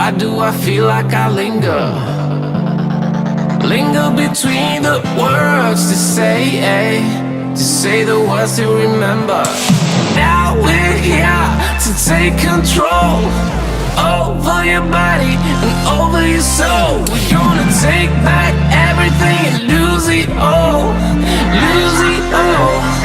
Why do I feel like I linger? Linger between the words to say the words to remember. Now we're here to take control over your body and over your soul. We're gonna take back everything and lose it all, lose it all.